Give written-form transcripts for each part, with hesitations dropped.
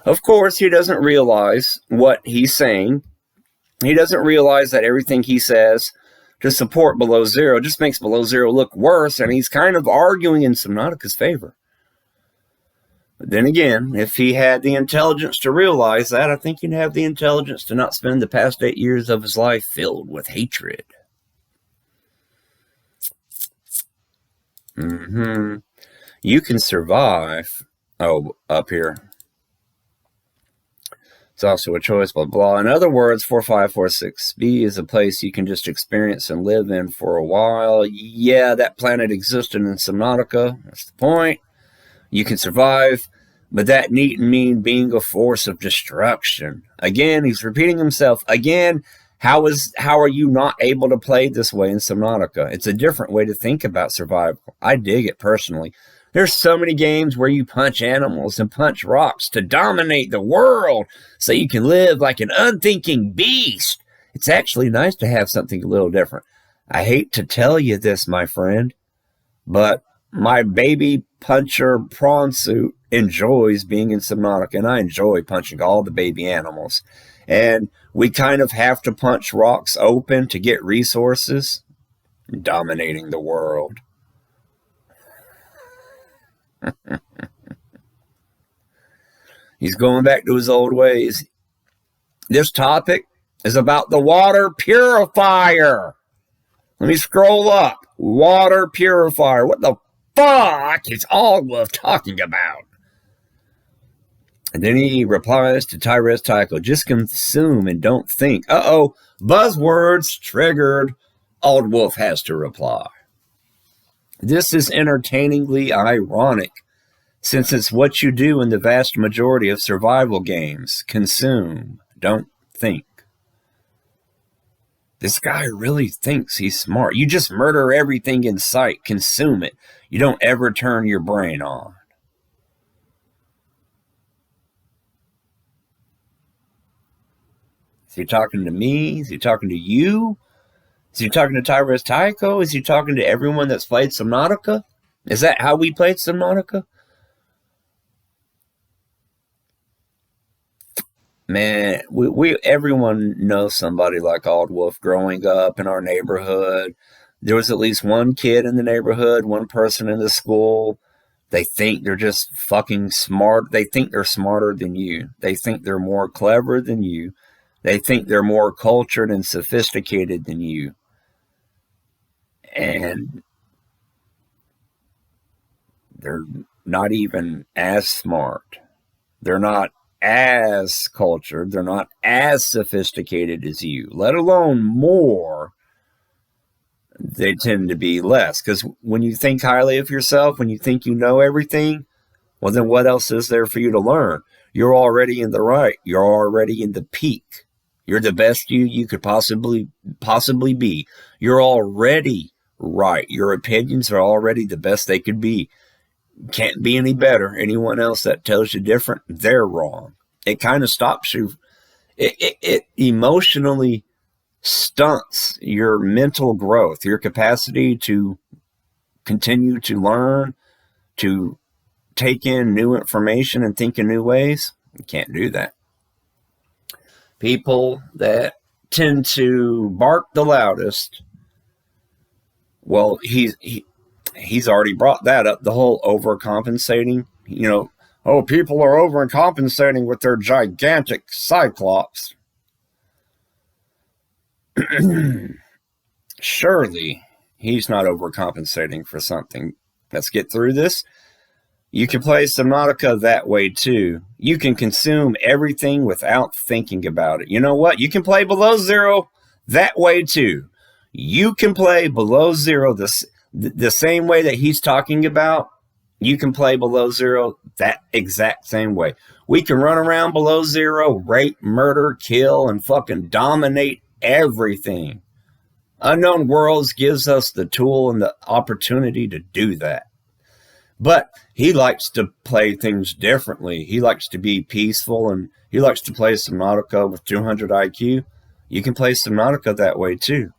Of course, he doesn't realize what he's saying. He doesn't realize that everything he says to support below zero just makes below zero look worse, and he's kind of arguing in Subnautica's favor. But then again, if he had the intelligence to realize that, I think he'd have the intelligence to not spend the past 8 years of his life filled with hatred. You can survive. Oh, up here. It's also a choice, blah, blah. In other words, 4546b is a place you can just experience and live in for a while. Yeah, that planet existed in Subnautica. That's the point. You can survive, but that needn't mean being a force of destruction. Again, he's repeating himself. Again, how are you not able to play this way in Subnautica? It's a different way to think about survival. I dig it personally. There's so many games where you punch animals and punch rocks to dominate the world so you can live like an unthinking beast. It's actually nice to have something a little different. I hate to tell you this, my friend, but my baby puncher prawn suit enjoys being in Subnautica, and I enjoy punching all the baby animals. And we kind of have to punch rocks open to get resources, dominating the world. He's going back to his old ways. This topic is about the water purifier. Let me scroll up. Water purifier. What the fuck is Aldwolf talking about? And then he replies to Tyrus Tycho, just consume and don't think. Uh-oh, buzzwords triggered. Aldwolf has to reply. This is entertainingly ironic, since it's what you do in the vast majority of survival games. Consume, don't think. This guy really thinks he's smart. You just murder everything in sight, consume it. You don't ever turn your brain on. Is he talking to me? Is he talking to you? Is he talking to Tyrus Tycho? Is he talking to everyone that's played Subnautica? Is that how we played Subnautica? Man, everyone knows somebody like Aldwolf growing up in our neighborhood. There was at least one kid in the neighborhood, one person in the school. They think they're just fucking smart. They think they're smarter than you. They think they're more clever than you. They think they're more cultured and sophisticated than you. And they're not even as smart. They're not as cultured. They're not as sophisticated as you, let alone more. They tend to be less. Because when you think highly of yourself, when you think you know everything, well, then what else is there for you to learn? You're already in the right. You're already in the peak. You're the best you could possibly be. You're already right. Your opinions are already the best they could be. Can't be any better. Anyone else that tells you different, they're wrong. It kind of stops you. It emotionally stunts your mental growth, your capacity to continue to learn, to take in new information and think in new ways. You can't do that. People that tend to bark the loudest, well, he's already brought that up, the whole overcompensating. You know, oh, people are overcompensating with their gigantic cyclops. Surely he's not overcompensating for something. Let's get through this. You can play Subnautica that way too. You can consume everything without thinking about it. You know what? You can play below zero that way too. You can play below zero the same way that he's talking about. You can play below zero that exact same way. We can run around below zero, rape, murder, kill, and fucking dominate everything. Unknown Worlds gives us the tool and the opportunity to do that. But he likes to play things differently. He likes to be peaceful, and he likes to play Subnautica with 200 IQ. You can play Subnautica that way too.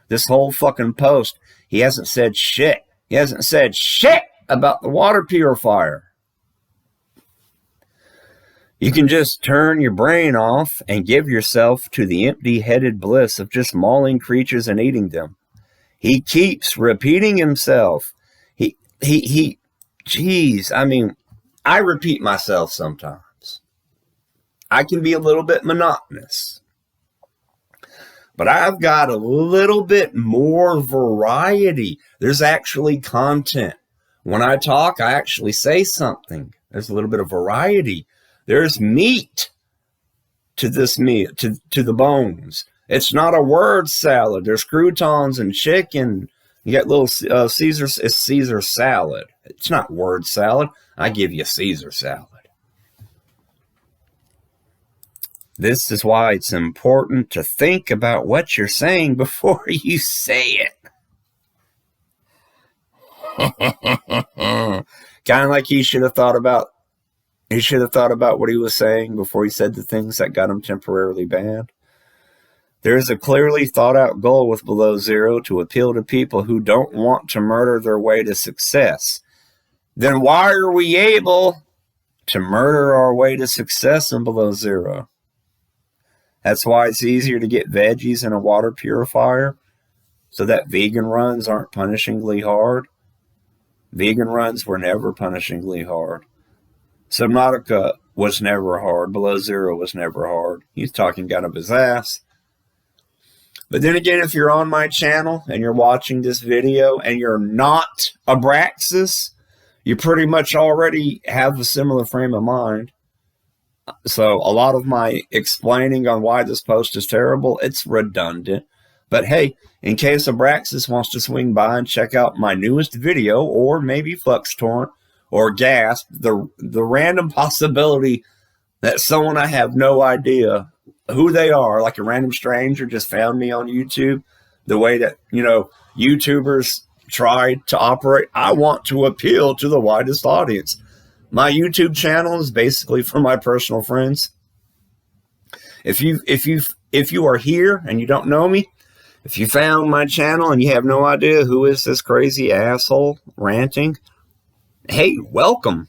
This whole fucking post, he hasn't said shit. He hasn't said shit about the water purifier. You can just turn your brain off and give yourself to the empty-headed bliss of just mauling creatures and eating them. He keeps repeating himself. Geez, I mean, I repeat myself sometimes. I can be a little bit monotonous. But I've got a little bit more variety. There's actually content. When I talk, I actually say something. There's a little bit of variety. There's meat to this meat, to the bones. It's not a word salad. There's croutons and chicken. You got little Caesar. It's Caesar salad. It's not word salad. I give you Caesar salad. This is why it's important to think about what you're saying before you say it. Kind of like he should have thought about what he was saying before he said the things that got him temporarily banned. There is a clearly thought out goal with Below Zero to appeal to people who don't want to murder their way to success. Then why are we able to murder our way to success in Below Zero? That's why it's easier to get veggies in a water purifier so that vegan runs aren't punishingly hard. Vegan runs were never punishingly hard. Subnautica was never hard. Below Zero was never hard. He's talking out of his ass. But then again, if you're on my channel and you're watching this video and you're not Abraxas, you pretty much already have a similar frame of mind. So a lot of my explaining on why this post is terrible, it's redundant. But hey, in case Abraxas wants to swing by and check out my newest video, or maybe Flux Torrent, or Gasp, the random possibility that someone I have no idea who they are, like a random stranger just found me on YouTube, the way that, YouTubers try to operate. I want to appeal to the widest audience. My YouTube channel is basically for my personal friends. If you are here and you don't know me, if you found my channel and you have no idea who is this crazy asshole ranting, hey, welcome.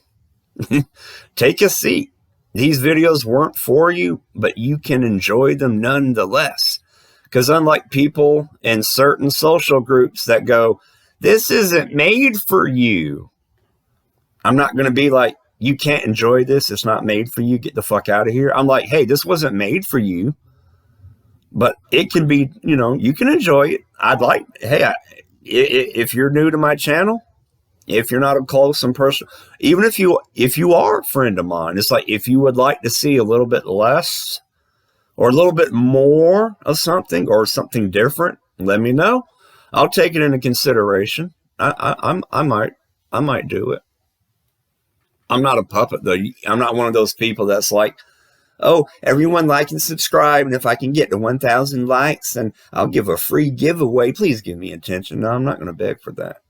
Take a seat. These videos weren't for you, but you can enjoy them nonetheless. Because unlike people in certain social groups that go, this isn't made for you, I'm not going to be like, you can't enjoy this. It's not made for you. Get the fuck out of here. I'm like, hey, this wasn't made for you, but it can be, you can enjoy it. If you're new to my channel, if you're not a close and personal, even if you are a friend of mine, it's like, if you would like to see a little bit less or a little bit more of something or something different, let me know. I'll take it into consideration. I might do it. I'm not a puppet though. I'm not one of those people that's like, oh, everyone like and subscribe, and if I can get to 1,000 likes, then I'll give a free giveaway. Please give me attention. No, I'm not going to beg for that.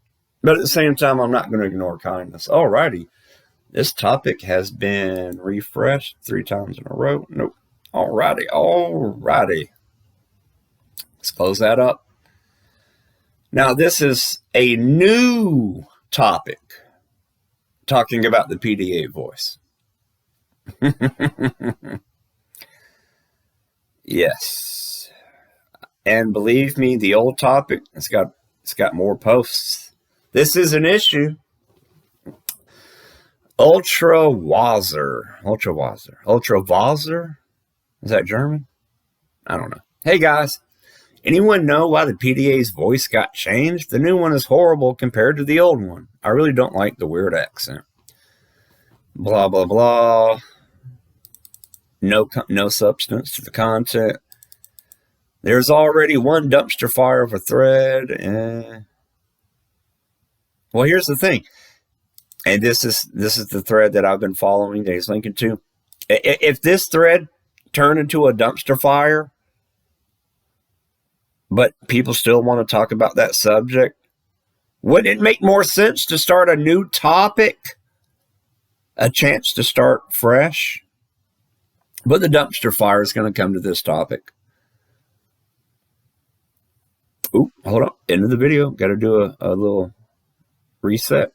But at the same time, I'm not going to ignore kindness. Alrighty. This topic has been refreshed 3 times in a row. Nope. Alrighty. Let's close that up. Now, this is a new topic, talking about the pt.4 voice. Yes. And believe me, the old topic, it's got more posts. This is an issue. Ultra Wazzer. Is that German? I don't know. Hey guys, anyone know why the PDA's voice got changed? The new one is horrible compared to the old one. I really don't like the weird accent. Blah, blah, blah. No substance to the content. There's already one dumpster fire of a thread. Well, here's the thing. And this is the thread that I've been following that he's linking to. If this thread turned into a dumpster fire, but people still want to talk about that subject, wouldn't it make more sense to start a new topic? A chance to start fresh? But the dumpster fire is going to come to this topic. Oop, hold on. End of the video. Got to do a little reset.